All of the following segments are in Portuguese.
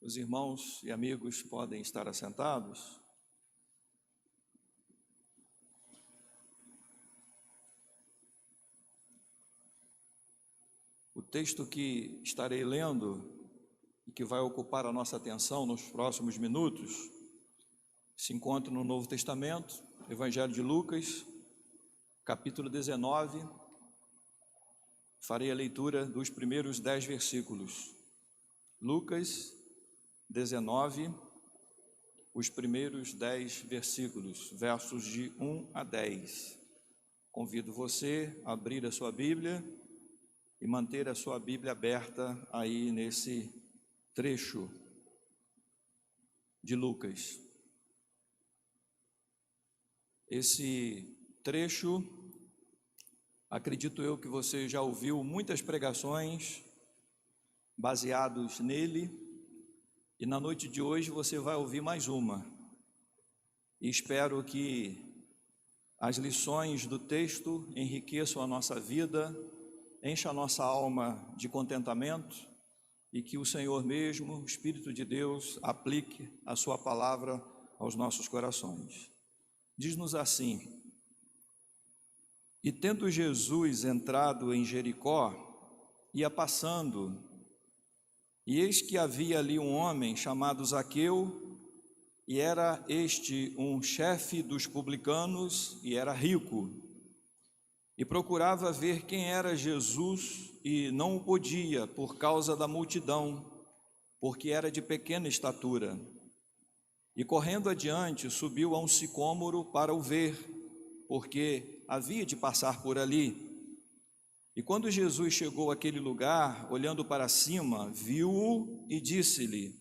Os irmãos e amigos podem estar assentados. O texto que estarei lendo e que vai ocupar a nossa atenção nos próximos minutos se encontra no Novo Testamento, Evangelho de Lucas, capítulo 19. Farei a leitura dos primeiros 10 versículos. Lucas 19, os primeiros 10 versículos, versos de 1 a 10. Convido você a abrir a sua Bíblia e manter a sua Bíblia aberta aí nesse trecho de Lucas. Esse trecho, acredito eu que você já ouviu muitas pregações baseados nele, e na noite de hoje você vai ouvir mais uma. E espero que as lições do texto enriqueçam a nossa vida, encha a nossa alma de contentamento e que o Senhor mesmo, o Espírito de Deus, aplique a sua palavra aos nossos corações. Diz-nos assim: E tendo Jesus entrado em Jericó, ia passando, e eis que havia ali um homem chamado Zaqueu, e era este um chefe dos publicanos, e era rico, e procurava ver quem era Jesus, e não o podia, por causa da multidão, porque era de pequena estatura. E correndo adiante, subiu a um sicômoro para o ver, porque havia de passar por ali. E quando Jesus chegou àquele lugar, olhando para cima, viu-o e disse-lhe: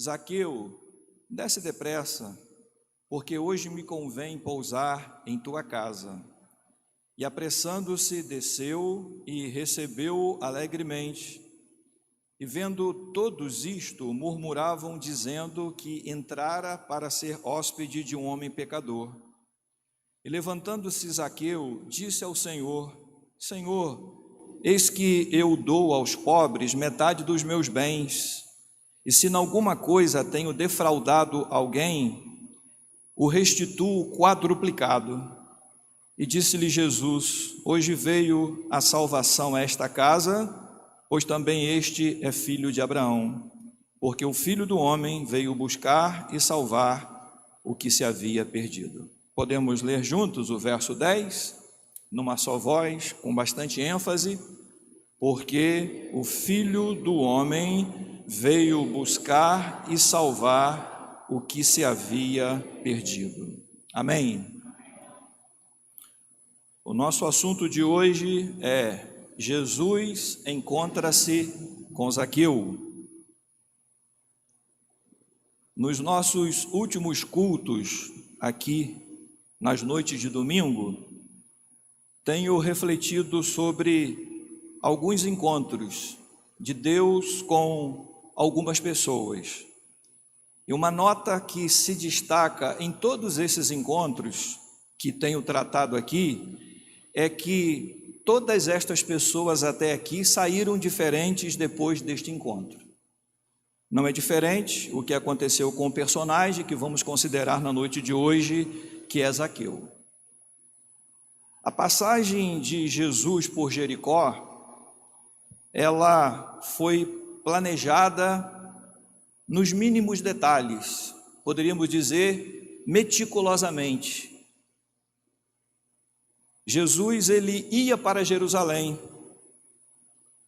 Zaqueu, desce depressa, porque hoje me convém pousar em tua casa. E apressando-se, desceu e recebeu-o alegremente. E vendo todos isto, murmuravam, dizendo que entrara para ser hóspede de um homem pecador. E levantando-se Zaqueu, disse ao Senhor: Senhor, eis que eu dou aos pobres metade dos meus bens, e se em alguma coisa tenho defraudado alguém, o restituo quadruplicado. E disse-lhe Jesus: Hoje veio a salvação a esta casa, pois também este é filho de Abraão, porque o Filho do Homem veio buscar e salvar o que se havia perdido. Podemos ler juntos o verso 10? Numa só voz, com bastante ênfase, porque o Filho do Homem veio buscar e salvar o que se havia perdido. Amém. O nosso assunto de hoje é: Jesus encontra-se com Zaqueu. Nos nossos últimos cultos aqui, nas noites de domingo, tenho refletido sobre alguns encontros de Deus com algumas pessoas. E uma nota que se destaca em todos esses encontros que tenho tratado aqui é que todas estas pessoas até aqui saíram diferentes depois deste encontro. Não é diferente o que aconteceu com o personagem que vamos considerar na noite de hoje, que é Zaqueu. A passagem de Jesus por Jericó, ela foi planejada nos mínimos detalhes, poderíamos dizer meticulosamente. Jesus, ele ia para Jerusalém.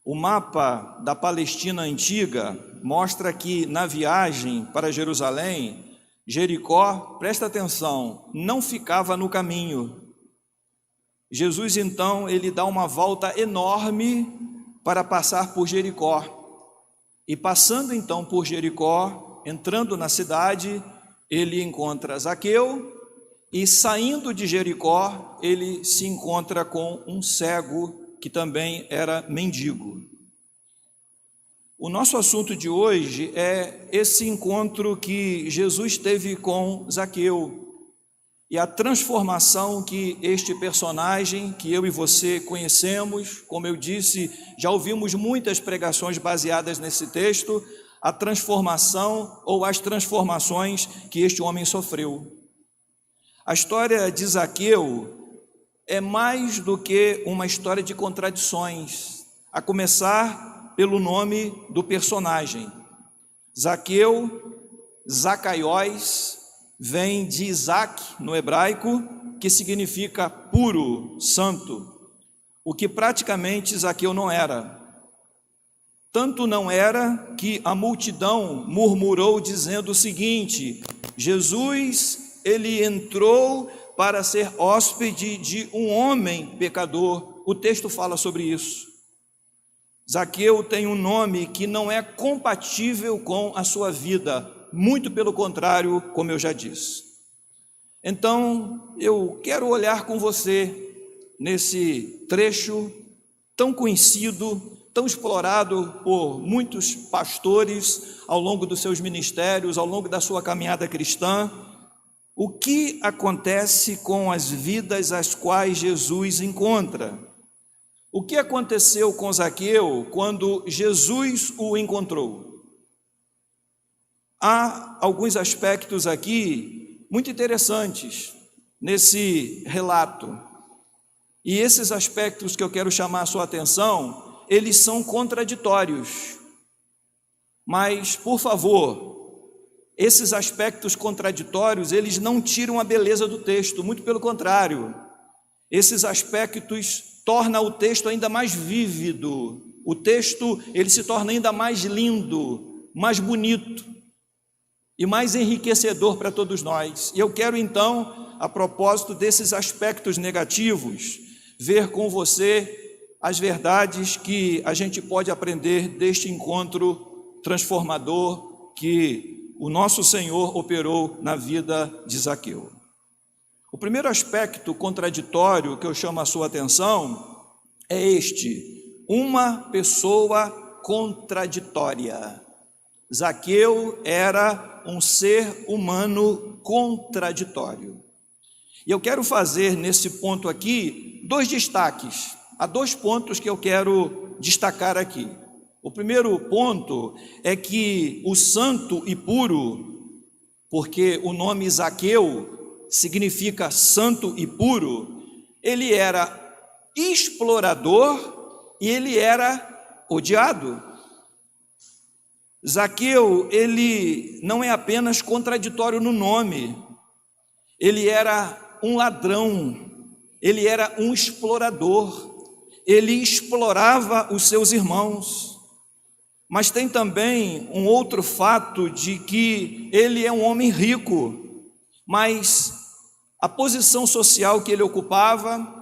O mapa da Palestina antiga mostra que na viagem para Jerusalém, Jericó, presta atenção, não ficava no caminho. Jesus, então, ele dá uma volta enorme para passar por Jericó. E passando, então, por Jericó, entrando na cidade, ele encontra Zaqueu, e saindo de Jericó, ele se encontra com um cego, que também era mendigo. O nosso assunto de hoje é esse encontro que Jesus teve com Zaqueu, e a transformação que este personagem, que eu e você conhecemos, como eu disse, já ouvimos muitas pregações baseadas nesse texto, a transformação ou as transformações que este homem sofreu. A história de Zaqueu é mais do que uma história de contradições, a começar pelo nome do personagem. Zaqueu, Zacaiós, vem de Isaac no hebraico, que significa puro, santo, o que praticamente Zaqueu não era. Tanto não era que a multidão murmurou dizendo o seguinte: Jesus, ele entrou para ser hóspede de um homem pecador. O texto fala sobre isso. Zaqueu tem um nome que não é compatível com a sua vida, muito pelo contrário, como eu já disse. Então, eu quero olhar com você nesse trecho tão conhecido, tão explorado por muitos pastores ao longo dos seus ministérios, ao longo da sua caminhada cristã. O que acontece com as vidas às quais Jesus encontra? O que aconteceu com Zaqueu quando Jesus o encontrou? Há alguns aspectos aqui muito interessantes nesse relato. E esses aspectos que eu quero chamar a sua atenção, eles são contraditórios. Mas, por favor, esses aspectos contraditórios, eles não tiram a beleza do texto, muito pelo contrário. Esses aspectos tornam o texto ainda mais vívido. O texto, ele se torna ainda mais lindo, mais bonito e mais enriquecedor para todos nós. E eu quero então, a propósito desses aspectos negativos, ver com você as verdades que a gente pode aprender deste encontro transformador que o nosso Senhor operou na vida de Zaqueu. O primeiro aspecto contraditório que eu chamo a sua atenção é este: uma pessoa contraditória. Zaqueu era um ser humano contraditório. E eu quero fazer nesse ponto aqui dois destaques. Há dois pontos que eu quero destacar aqui. O primeiro ponto é que o santo e puro, porque o nome Zaqueu significa santo e puro, ele era explorador e ele era odiado. Zaqueu, ele não é apenas contraditório no nome, ele era um ladrão, ele era um explorador, ele explorava os seus irmãos. Mas tem também um outro fato de que ele é um homem rico, mas a posição social que ele ocupava,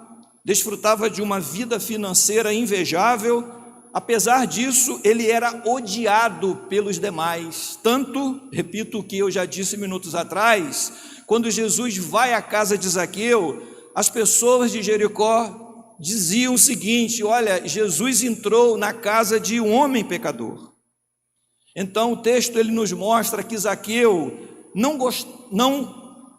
desfrutava de uma vida financeira invejável. Apesar disso, ele era odiado pelos demais. Tanto, repito o que eu já disse minutos atrás, quando Jesus vai à casa de Zaqueu, as pessoas de Jericó diziam o seguinte: olha, Jesus entrou na casa de um homem pecador. Então o texto ele nos mostra que Zaqueu não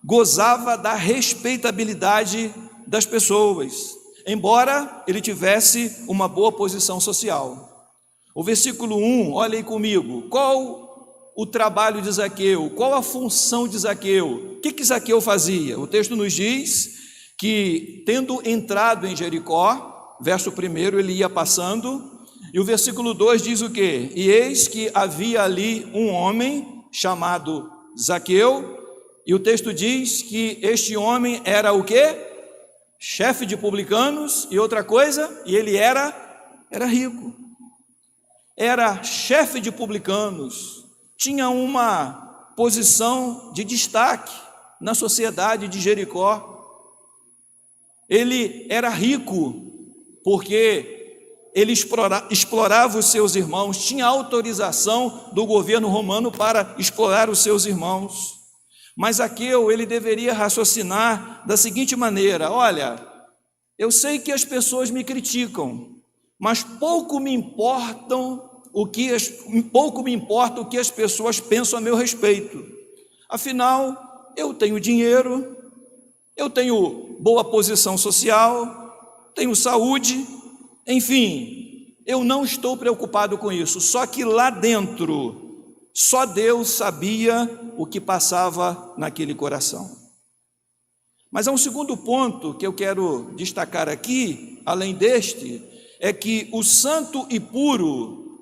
gozava da respeitabilidade das pessoas, embora ele tivesse uma boa posição social. O versículo 1, olhem comigo, qual o trabalho de Zaqueu, qual a função de Zaqueu, o que Zaqueu fazia? O texto nos diz que, tendo entrado em Jericó, verso 1, ele ia passando, e o versículo 2 diz o quê? E eis que havia ali um homem chamado Zaqueu, e o texto diz que este homem era o quê? Chefe de publicanos, e outra coisa, e ele era rico. Era chefe de publicanos, tinha uma posição de destaque na sociedade de Jericó. Ele era rico porque ele explorava os seus irmãos, tinha autorização do governo romano para explorar os seus irmãos. Mas Zaqueu, ele deveria raciocinar da seguinte maneira: olha, eu sei que as pessoas me criticam, mas pouco me importa o que as pessoas pensam a meu respeito. Afinal, eu tenho dinheiro, eu tenho boa posição social, tenho saúde, enfim, eu não estou preocupado com isso. Só que lá dentro Só Deus sabia o que passava naquele coração. Mas há um segundo ponto que eu quero destacar aqui, além deste, é que o santo e puro,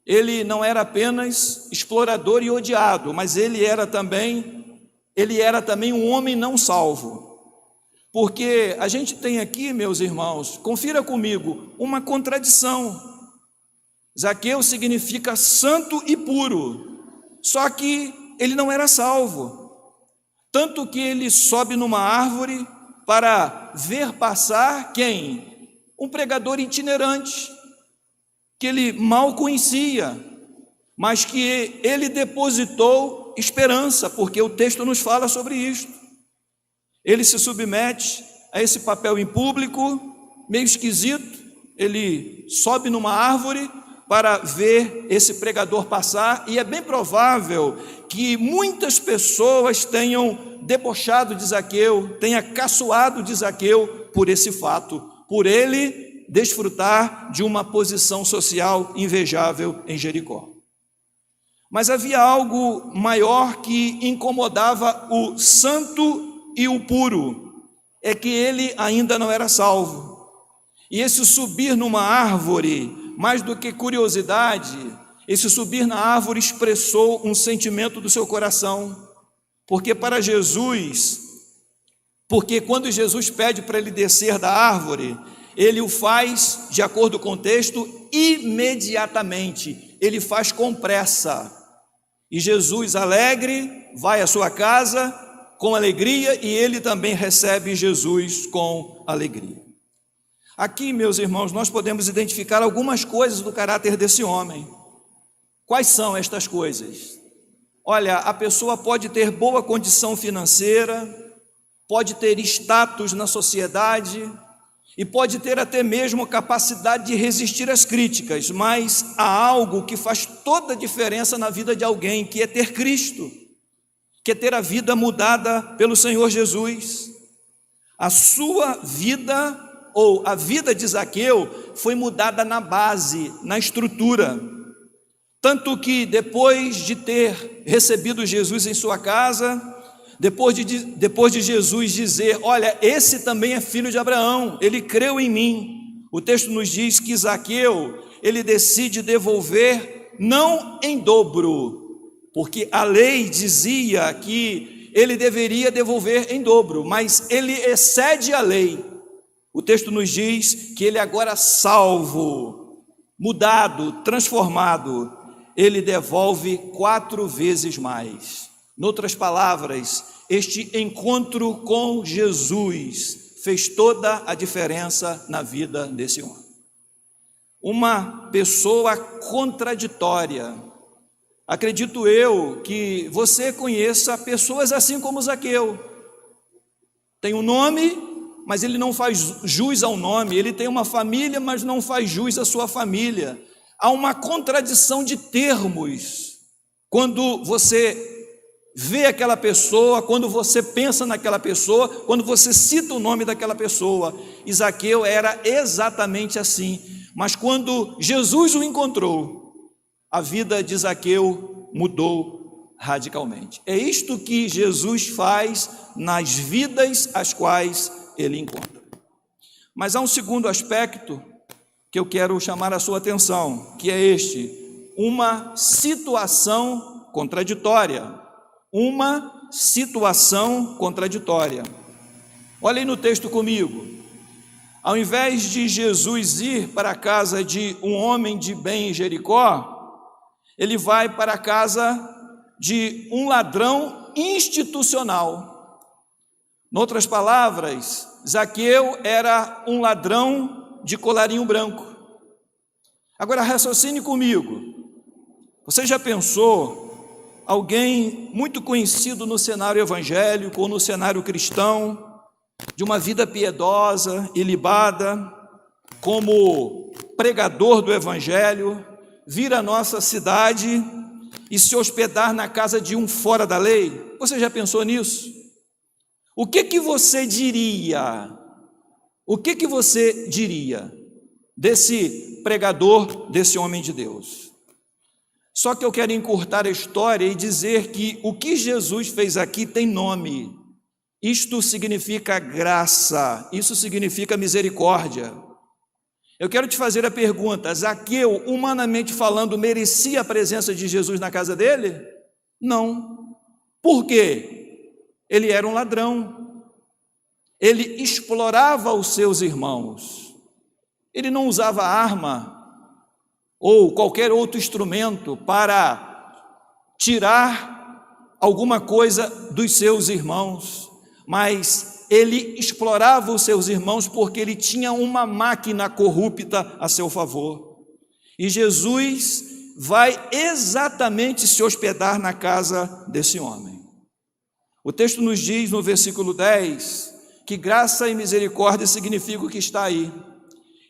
ele não era apenas explorador e odiado, mas ele era também um homem não salvo. Porque a gente tem aqui, meus irmãos, confira comigo, uma contradição. Zaqueu significa santo e puro, só que ele não era salvo. Tanto que ele sobe numa árvore para ver passar quem? Um pregador itinerante, que ele mal conhecia, mas que ele depositou esperança, porque o texto nos fala sobre isto. Ele se submete a esse papel em público, meio esquisito, ele sobe numa árvore para ver esse pregador passar, e é bem provável que muitas pessoas tenham debochado de Zaqueu, tenha caçoado de Zaqueu por esse fato, por ele desfrutar de uma posição social invejável em Jericó. Mas havia algo maior que incomodava o santo e o puro, é que ele ainda não era salvo. E esse subir numa árvore, mais do que curiosidade, esse subir na árvore expressou um sentimento do seu coração, porque quando Jesus pede para ele descer da árvore, ele o faz, de acordo com o texto, imediatamente, ele faz com pressa. E Jesus, alegre, vai à sua casa com alegria, e ele também recebe Jesus com alegria. Aqui, meus irmãos, nós podemos identificar algumas coisas do caráter desse homem. Quais são estas coisas? Olha, a pessoa pode ter boa condição financeira, pode ter status na sociedade, e pode ter até mesmo capacidade de resistir às críticas, mas há algo que faz toda a diferença na vida de alguém, que é ter Cristo, que é ter a vida mudada pelo Senhor Jesus. A sua vida, ou a vida de Zaqueu, foi mudada na base, na estrutura. Tanto que depois de ter recebido Jesus em sua casa, depois de Jesus dizer, olha, esse também é filho de Abraão, ele creu em mim. O texto nos diz que Zaqueu, ele decide devolver não em dobro, porque a lei dizia que ele deveria devolver em dobro, mas ele excede a lei. O texto nos diz que ele agora salvo, mudado, transformado, ele devolve 4 vezes mais. Noutras palavras, este encontro com Jesus fez toda a diferença na vida desse homem. Uma pessoa contraditória. Acredito eu que você conheça pessoas assim como Zaqueu. Tem um nome, mas ele não faz jus ao nome. Ele tem uma família, mas não faz jus à sua família. Há uma contradição de termos quando você vê aquela pessoa, quando você pensa naquela pessoa, quando você cita o nome daquela pessoa. Zaqueu era exatamente assim, mas quando Jesus o encontrou, a vida de Zaqueu mudou radicalmente. É isto que Jesus faz nas vidas as quais ele encontra. Mas há um segundo aspecto que eu quero chamar a sua atenção, que é este: uma situação contraditória. Uma situação contraditória. Olhem no texto comigo. Ao invés de Jesus ir para a casa de um homem de bem em Jericó, ele vai para a casa de um ladrão institucional. Em outras palavras, Zaqueu era um ladrão de colarinho branco. Agora raciocine comigo. Você já pensou alguém muito conhecido no cenário evangélico ou no cenário cristão, de uma vida piedosa, ilibada, como pregador do evangelho, vir à nossa cidade e se hospedar na casa de um fora da lei? Você já pensou nisso? O que você diria? O que você diria desse pregador, desse homem de Deus? Só que eu quero encurtar a história e dizer que o que Jesus fez aqui tem nome. Isto significa graça, isso significa misericórdia. Eu quero te fazer a pergunta: Zaqueu, humanamente falando, merecia a presença de Jesus na casa dele? Não. Por quê? Ele era um ladrão. Ele explorava os seus irmãos. Ele não usava arma ou qualquer outro instrumento para tirar alguma coisa dos seus irmãos, mas ele explorava os seus irmãos porque ele tinha uma máquina corrupta a seu favor. E Jesus vai exatamente se hospedar na casa desse homem. O texto nos diz no versículo 10 que graça e misericórdia significa o que está aí.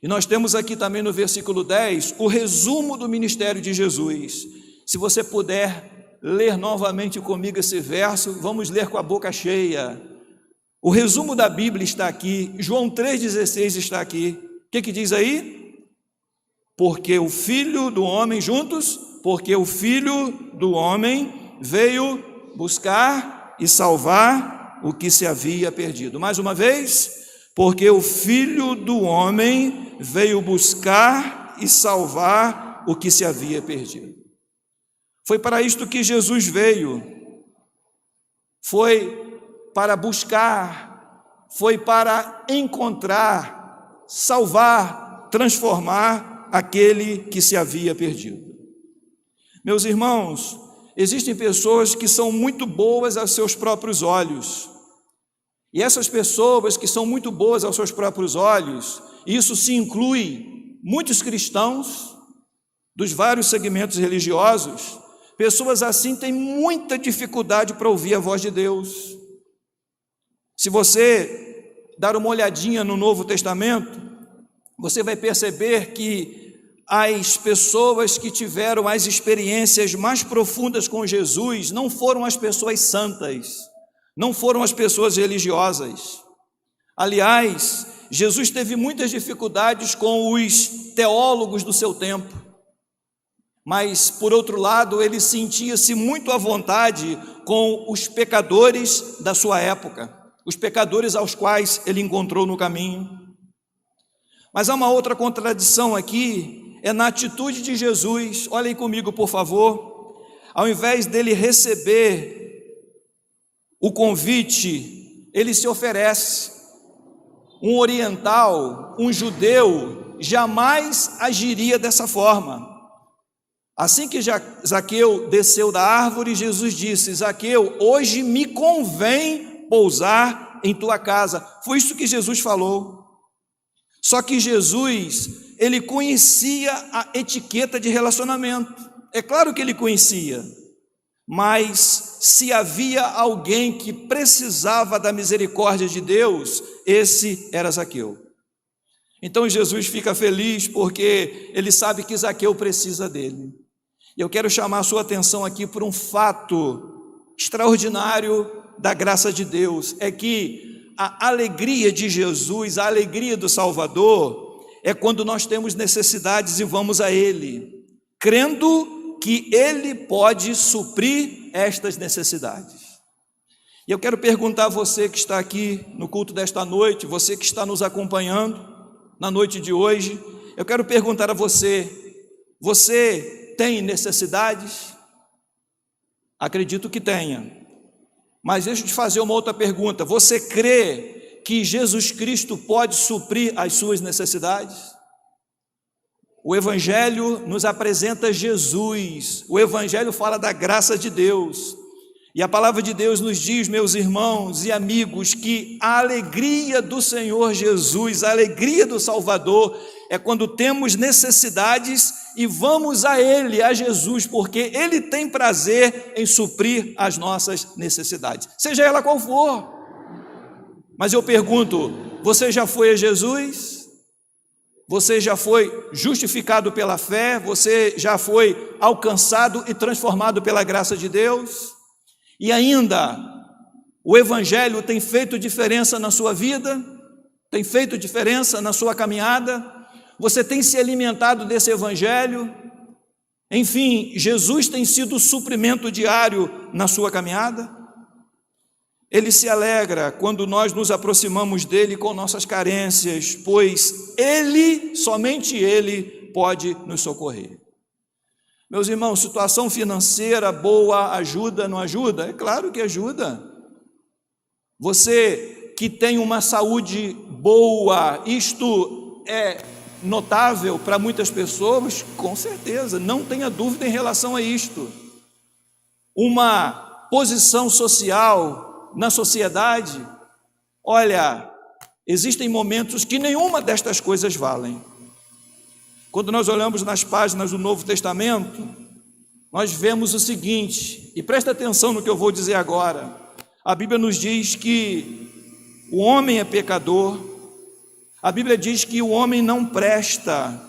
E nós temos aqui também no versículo 10 o resumo do ministério de Jesus. Se você puder ler novamente comigo esse verso, vamos ler com a boca cheia. O resumo da Bíblia está aqui, João 3,16 está aqui. O que diz aí? Porque o Filho do Homem, juntos, porque o Filho do Homem veio buscar e salvar o que se havia perdido. Mais uma vez, porque o Filho do Homem veio buscar e salvar o que se havia perdido. Foi para isto que Jesus veio, foi para buscar, foi para encontrar, salvar, transformar aquele que se havia perdido. Meus irmãos, existem pessoas que são muito boas aos seus próprios olhos, e essas pessoas que são muito boas aos seus próprios olhos, isso se inclui muitos cristãos dos vários segmentos religiosos. Pessoas assim têm muita dificuldade para ouvir a voz de Deus. Se você dar uma olhadinha no Novo Testamento, você vai perceber que as pessoas que tiveram as experiências mais profundas com Jesus não foram as pessoas santas, não foram as pessoas religiosas. Aliás, Jesus teve muitas dificuldades com os teólogos do seu tempo, mas, por outro lado, ele sentia-se muito à vontade com os pecadores da sua época, os pecadores aos quais ele encontrou no caminho. Mas há uma outra contradição aqui, é na atitude de Jesus. Olhem comigo, por favor. Ao invés dele receber o convite, ele se oferece. Um oriental, um judeu, jamais agiria dessa forma. Assim que Zaqueu desceu da árvore, Jesus disse: Zaqueu, hoje me convém pousar em tua casa. Foi isso que Jesus falou. Só que Jesus, ele conhecia a etiqueta de relacionamento. É claro que ele conhecia, mas se havia alguém que precisava da misericórdia de Deus, esse era Zaqueu. Então Jesus fica feliz porque ele sabe que Zaqueu precisa dele. E eu quero chamar a sua atenção aqui por um fato extraordinário da graça de Deus, é que a alegria de Jesus, a alegria do Salvador, é quando nós temos necessidades e vamos a Ele, crendo que Ele pode suprir estas necessidades. E eu quero perguntar a você que está aqui no culto desta noite, você que está nos acompanhando na noite de hoje, eu quero perguntar a você: você tem necessidades? Acredito que tenha. Mas deixa eu te fazer uma outra pergunta: você crê que Jesus Cristo pode suprir as suas necessidades? O Evangelho nos apresenta Jesus, o Evangelho fala da graça de Deus, e a palavra de Deus nos diz, meus irmãos e amigos, que a alegria do Senhor Jesus, a alegria do Salvador, é quando temos necessidades e vamos a Ele, a Jesus, porque Ele tem prazer em suprir as nossas necessidades, seja ela qual for. Mas eu pergunto, você já foi a Jesus? Você já foi justificado pela fé? Você já foi alcançado e transformado pela graça de Deus? E ainda, o Evangelho tem feito diferença na sua vida? Tem feito diferença na sua caminhada? Você tem se alimentado desse Evangelho? Enfim, Jesus tem sido o suprimento diário na sua caminhada? Ele se alegra quando nós nos aproximamos dele com nossas carências, pois ele, somente ele, pode nos socorrer. Meus irmãos, situação financeira boa ajuda, não ajuda? É claro que ajuda. Você que tem uma saúde boa, isto é notável para muitas pessoas, com certeza, não tenha dúvida em relação a isto. Uma posição social na sociedade, olha, existem momentos que nenhuma destas coisas valem. Quando nós olhamos nas páginas do Novo Testamento, nós vemos o seguinte, e presta atenção no que eu vou dizer agora. A Bíblia nos diz que o homem é pecador, a Bíblia diz que o homem não presta,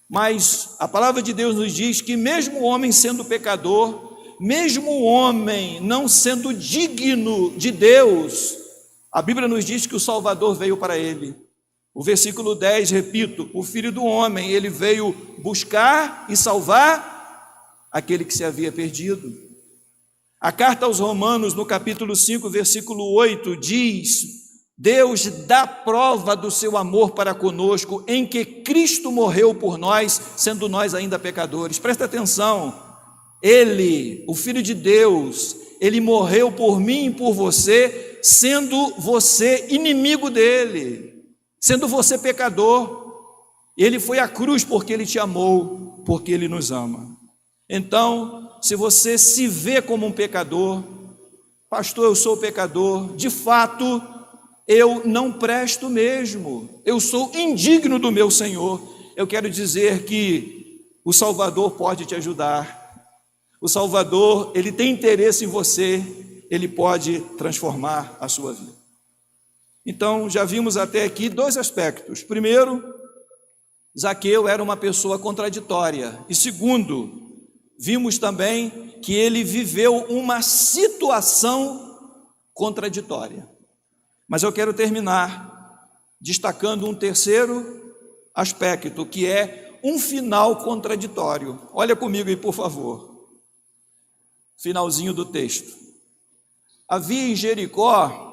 mas a palavra de Deus nos diz que mesmo o homem sendo pecador, mesmo o homem não sendo digno de Deus, a Bíblia nos diz que o Salvador veio para ele. O versículo 10, repito, o Filho do Homem, ele veio buscar e salvar aquele que se havia perdido. A carta aos Romanos, no capítulo 5, versículo 8, diz: Deus dá prova do seu amor para conosco, em que Cristo morreu por nós, sendo nós ainda pecadores. Presta atenção, ele, o Filho de Deus, ele morreu por mim e por você, sendo você inimigo dele, sendo você pecador. Ele foi à cruz porque ele te amou, porque ele nos ama. Então, se você se vê como um pecador, pastor, eu sou pecador, de fato, eu não presto mesmo, eu sou indigno do meu Senhor, eu quero dizer que o Salvador pode te ajudar. O Salvador, ele tem interesse em você, ele pode transformar a sua vida. Então, já vimos até aqui dois aspectos. Primeiro, Zaqueu era uma pessoa contraditória. E segundo, vimos também que ele viveu uma situação contraditória. Mas eu quero terminar destacando um terceiro aspecto, que é um final contraditório. Olha comigo aí, por favor. Finalzinho do texto. Havia em Jericó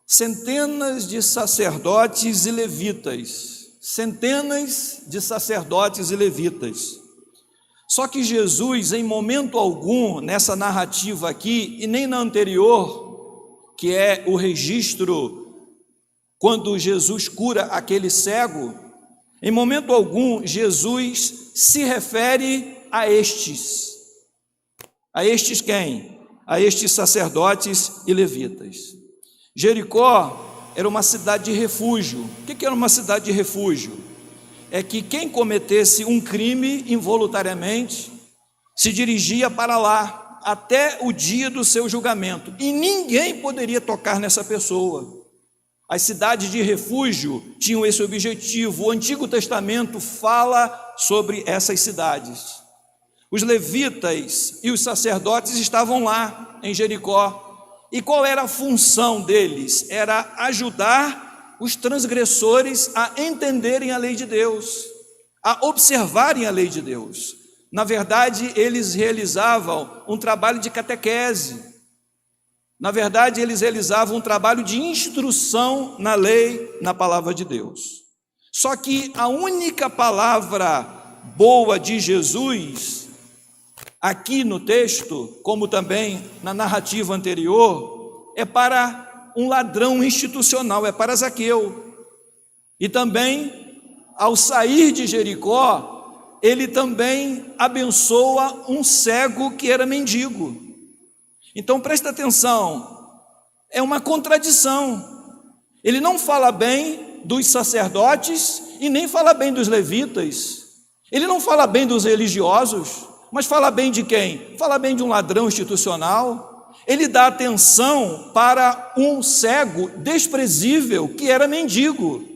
centenas de sacerdotes e levitas. Centenas de sacerdotes e levitas. Só que Jesus, em momento algum, nessa narrativa aqui, e nem na anterior, que é o registro quando Jesus cura aquele cego, em momento algum, Jesus se refere a estes. A estes quem? A estes sacerdotes e levitas. Jericó era uma cidade de refúgio. O que era uma cidade de refúgio? É que quem cometesse um crime involuntariamente se dirigia para lá até o dia do seu julgamento, e ninguém poderia tocar nessa pessoa. As cidades de refúgio tinham esse objetivo. O Antigo Testamento fala sobre essas cidades. Os levitas e os sacerdotes estavam lá em Jericó. E qual era a função deles? Era ajudar os transgressores a entenderem a lei de Deus, a observarem a lei de Deus. Na verdade, eles realizavam um trabalho de catequese. Na verdade, eles realizavam um trabalho de instrução na lei, na palavra de Deus. Só que a única palavra boa de Jesus, aqui no texto, como também na narrativa anterior, é para um ladrão institucional, é para Zaqueu. E também, ao sair de Jericó, ele também abençoa um cego que era mendigo. Então presta atenção, é uma contradição. Ele não fala bem dos sacerdotes e nem fala bem dos levitas. Ele não fala bem dos religiosos, mas fala bem de quem? Fala bem de um ladrão institucional. Ele dá atenção para um cego desprezível que era mendigo.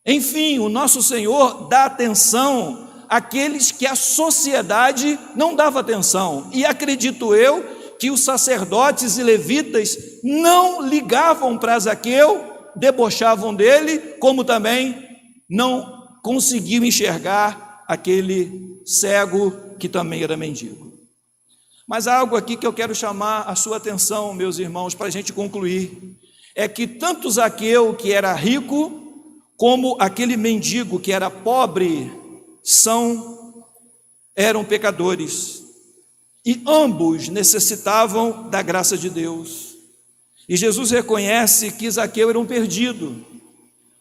Enfim, o nosso Senhor dá atenção àqueles que a sociedade não dava atenção. E acredito eu que os sacerdotes e levitas não ligavam para Zaqueu, debochavam dele, como também não conseguiam enxergar aquele cego que também era mendigo. Mas há algo aqui que eu quero chamar a sua atenção, meus irmãos, para a gente concluir. É que tanto Zaqueu, que era rico, como aquele mendigo que era pobre, eram pecadores. E ambos necessitavam da graça de Deus. E Jesus reconhece que Zaqueu era um perdido.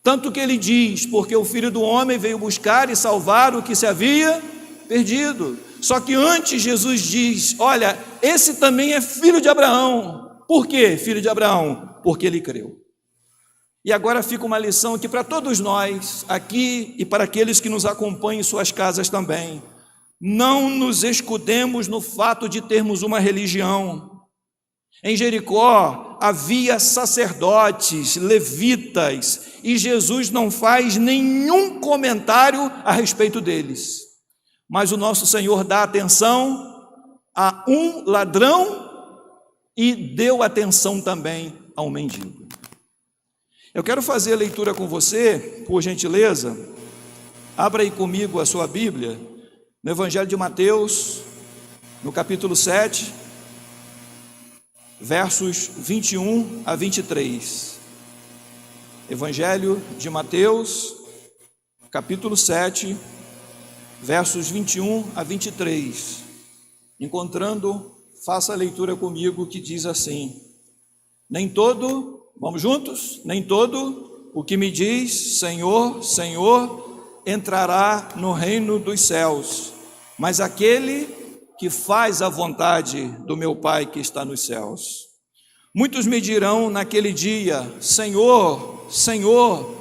Tanto que ele diz, porque o Filho do Homem veio buscar e salvar o que se havia perdido. Só que antes Jesus diz, olha, esse também é filho de Abraão. Por quê, filho de Abraão? Porque ele creu. E agora fica uma lição aqui para todos nós, aqui e para aqueles que nos acompanham em suas casas também. Não nos escudemos no fato de termos uma religião. Em Jericó havia sacerdotes, levitas, e Jesus não faz nenhum comentário a respeito deles. Mas o nosso Senhor dá atenção a um ladrão e deu atenção também a um mendigo. Eu quero fazer a leitura com você, por gentileza. Abra aí comigo a sua Bíblia, no Evangelho de Mateus, no capítulo 7, versos 21 a 23. Evangelho de Mateus, capítulo 7, versos 21 a 23. Encontrando, faça a leitura comigo, que diz assim: nem todo, vamos juntos? Nem todo o que me diz Senhor, Senhor, entrará no reino dos céus, mas aquele que faz a vontade do meu Pai que está nos céus. Muitos me dirão naquele dia: Senhor, Senhor,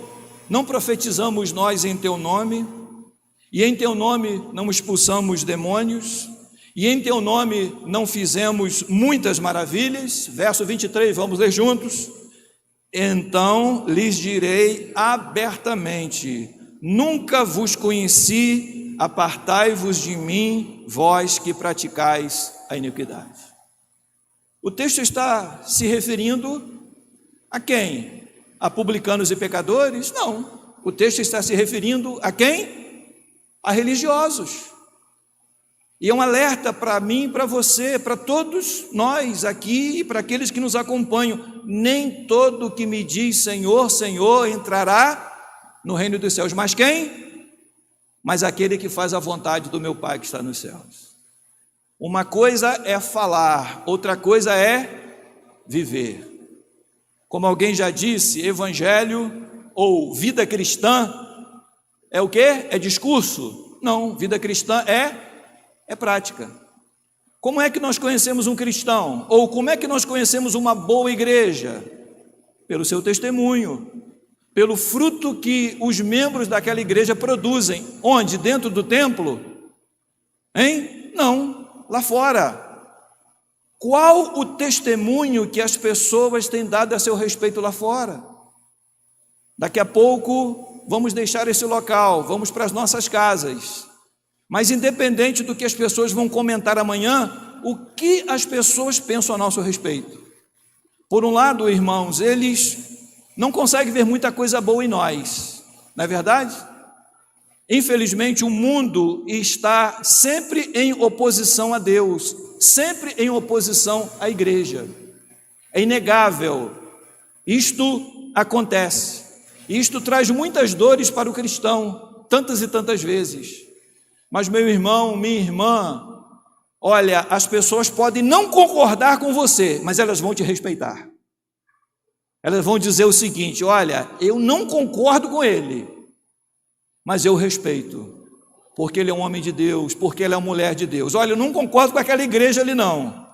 não profetizamos nós em teu nome? E em teu nome não expulsamos demônios? E em teu nome não fizemos muitas maravilhas? Verso 23, vamos ler juntos. Então lhes direi abertamente: nunca vos conheci, apartai-vos de mim, vós que praticais a iniquidade. O texto está se referindo a quem? A publicanos e pecadores? Não. O texto está se referindo a quem? A religiosos. E é um alerta para mim, para você, para todos nós aqui e para aqueles que nos acompanham. Nem todo que me diz Senhor, Senhor entrará no reino dos céus. Mas quem? Mas aquele que faz a vontade do meu Pai que está nos céus. Uma coisa é falar, outra coisa é viver. Como alguém já disse, evangelho ou vida cristã é o quê? É discurso? Não, vida cristã é prática. Como é que nós conhecemos um cristão? Ou como é que nós conhecemos uma boa igreja? Pelo seu testemunho, pelo fruto que os membros daquela igreja produzem. Onde? Dentro do templo? Hein? Não, lá fora. Qual o testemunho que as pessoas têm dado a seu respeito lá fora? Daqui a pouco vamos deixar esse local, vamos para as nossas casas. Mas independente do que as pessoas vão comentar amanhã, o que as pessoas pensam a nosso respeito? Por um lado, irmãos, eles não conseguem ver muita coisa boa em nós, não é verdade? Infelizmente, o mundo está sempre em oposição a Deus, sempre em oposição à igreja. É inegável, isto acontece. Isto traz muitas dores para o cristão, tantas e tantas vezes. Mas meu irmão, minha irmã, olha, as pessoas podem não concordar com você, mas elas vão te respeitar. Elas vão dizer o seguinte: olha, eu não concordo com ele, mas eu respeito, porque ele é um homem de Deus, porque ela é uma mulher de Deus. Olha, eu não concordo com aquela igreja ali não,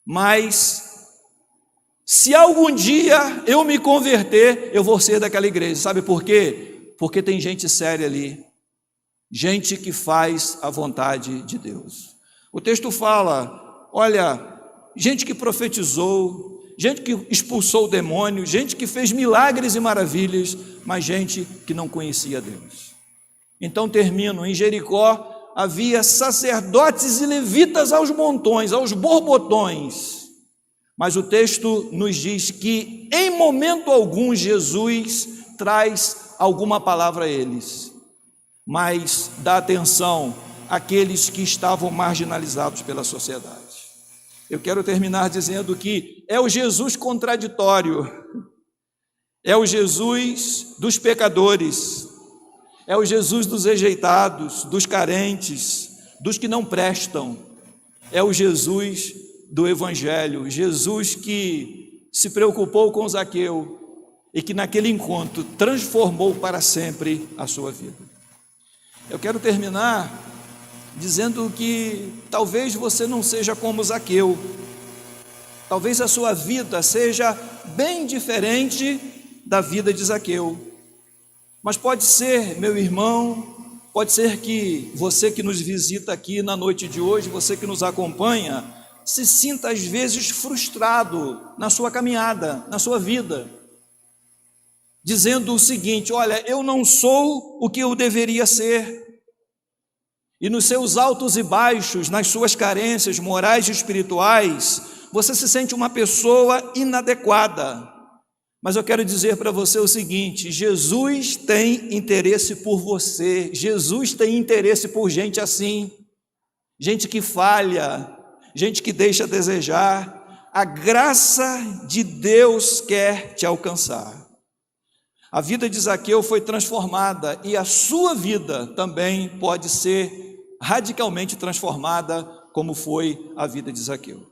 mas se algum dia eu me converter, eu vou ser daquela igreja. Sabe por quê? Porque tem gente séria ali, gente que faz a vontade de Deus. O texto fala, olha, gente que profetizou, gente que expulsou o demônio, gente que fez milagres e maravilhas, mas gente que não conhecia Deus. Então termino, em Jericó havia sacerdotes e levitas aos montões, aos borbotões, mas o texto nos diz que em momento algum Jesus traz alguma palavra a eles, mas dá atenção aqueles que estavam marginalizados pela sociedade. Eu quero terminar dizendo que é o Jesus contraditório, é o Jesus dos pecadores, é o Jesus dos rejeitados, dos carentes, dos que não prestam, é o Jesus do Evangelho, Jesus que se preocupou com Zaqueu e que naquele encontro transformou para sempre a sua vida. Eu quero terminar dizendo que talvez você não seja como Zaqueu, talvez a sua vida seja bem diferente da vida de Zaqueu, mas pode ser, meu irmão, pode ser que você que nos visita aqui na noite de hoje, você que nos acompanha, se sinta às vezes frustrado na sua caminhada, na sua vida, dizendo o seguinte: olha, eu não sou o que eu deveria ser. E nos seus altos e baixos, nas suas carências morais e espirituais, você se sente uma pessoa inadequada. Mas eu quero dizer para você o seguinte: Jesus tem interesse por você, Jesus tem interesse por gente assim, gente que falha, gente que deixa a desejar. A graça de Deus quer te alcançar. A vida de Zaqueu foi transformada e a sua vida também pode ser radicalmente transformada, como foi a vida de Zaqueu.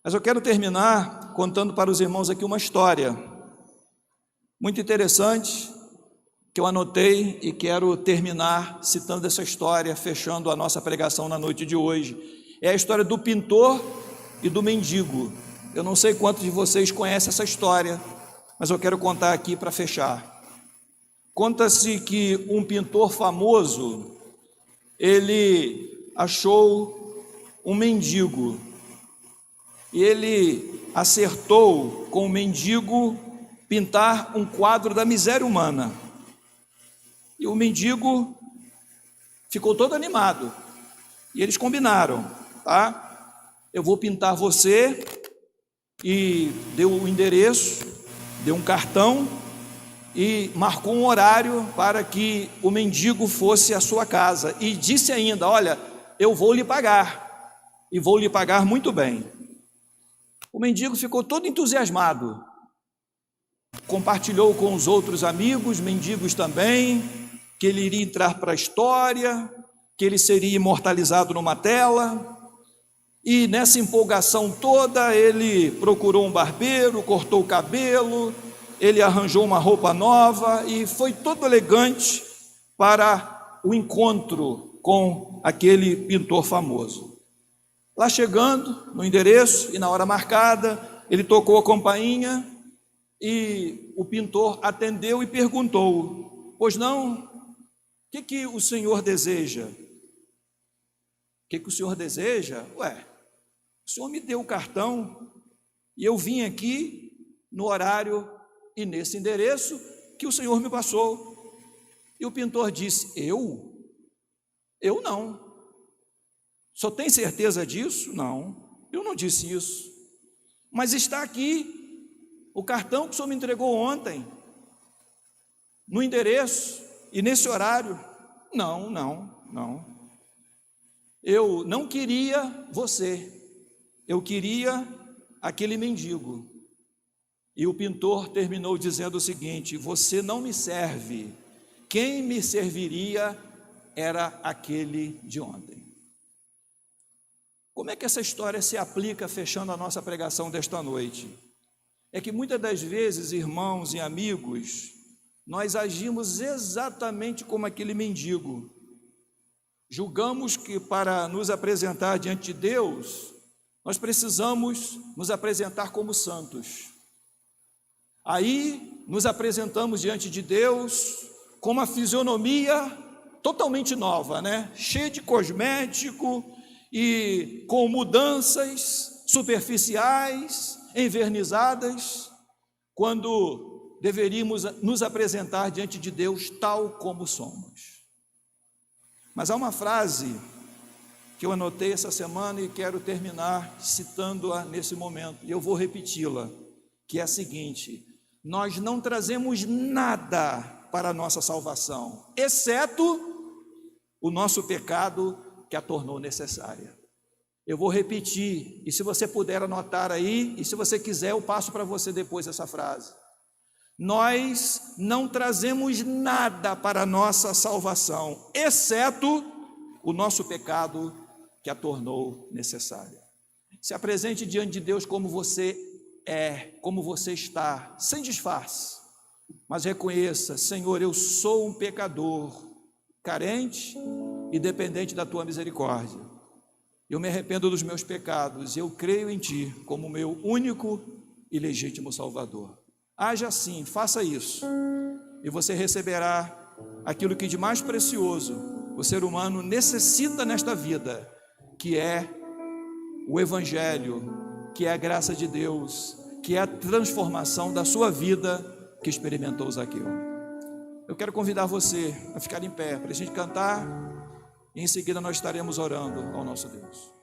Mas eu quero terminar contando para os irmãos aqui uma história muito interessante que eu anotei e quero terminar citando essa história, fechando a nossa pregação na noite de hoje. É a história do pintor e do mendigo. Eu não sei quantos de vocês conhecem essa história, mas eu quero contar aqui para fechar. Conta-se que um pintor famoso, ele achou um mendigo e ele acertou com o mendigo pintar um quadro da miséria humana. E o mendigo ficou todo animado e eles combinaram, tá? Eu vou pintar você, e deu o endereço, deu um cartão e marcou um horário para que o mendigo fosse à sua casa e disse ainda: olha, eu vou lhe pagar e vou lhe pagar muito bem. O mendigo ficou todo entusiasmado, compartilhou com os outros amigos, mendigos também, que ele iria entrar para a história, que ele seria imortalizado numa tela. E nessa empolgação toda, ele procurou um barbeiro, cortou o cabelo, ele arranjou uma roupa nova e foi todo elegante para o encontro com aquele pintor famoso. Lá chegando no endereço e na hora marcada, ele tocou a campainha e o pintor atendeu e perguntou: pois não, o que o senhor deseja? O que o senhor deseja? Ué, o senhor me deu o cartão e eu vim aqui no horário e nesse endereço que o senhor me passou. E o pintor disse: eu? Eu não. O senhor tem certeza disso? Não, eu não disse isso. Mas está aqui o cartão que o senhor me entregou ontem, no endereço e nesse horário. Não. Eu não queria você, eu queria aquele mendigo. E o pintor terminou dizendo o seguinte: você não me serve, quem me serviria era aquele de ontem. Como é que essa história se aplica, fechando a nossa pregação desta noite? É que muitas das vezes, irmãos e amigos, nós agimos exatamente como aquele mendigo. Julgamos que para nos apresentar diante de Deus, nós precisamos nos apresentar como santos. Aí nos apresentamos diante de Deus com uma fisionomia totalmente nova, né? Cheia de cosmético e com mudanças superficiais, envernizadas, quando deveríamos nos apresentar diante de Deus tal como somos. Mas há uma frase que eu anotei essa semana e quero terminar citando-a nesse momento, e eu vou repeti-la, que é a seguinte: nós não trazemos nada para a nossa salvação, exceto o nosso pecado que a tornou necessária. Eu vou repetir, e se você puder anotar aí, e se você quiser, eu passo para você depois essa frase. Nós não trazemos nada para a nossa salvação, exceto o nosso pecado que a tornou necessária. Se apresente diante de Deus como você é, como você está, sem disfarce, mas reconheça: Senhor, eu sou um pecador, carente e dependente da tua misericórdia. Eu me arrependo dos meus pecados e eu creio em ti como meu único e legítimo Salvador. Haja assim, faça isso, e você receberá aquilo que de mais precioso o ser humano necessita nesta vida, que é o Evangelho, que é a graça de Deus, que é a transformação da sua vida que experimentou Zaqueu. Eu quero convidar você a ficar em pé, para a gente cantar, e em seguida nós estaremos orando ao nosso Deus.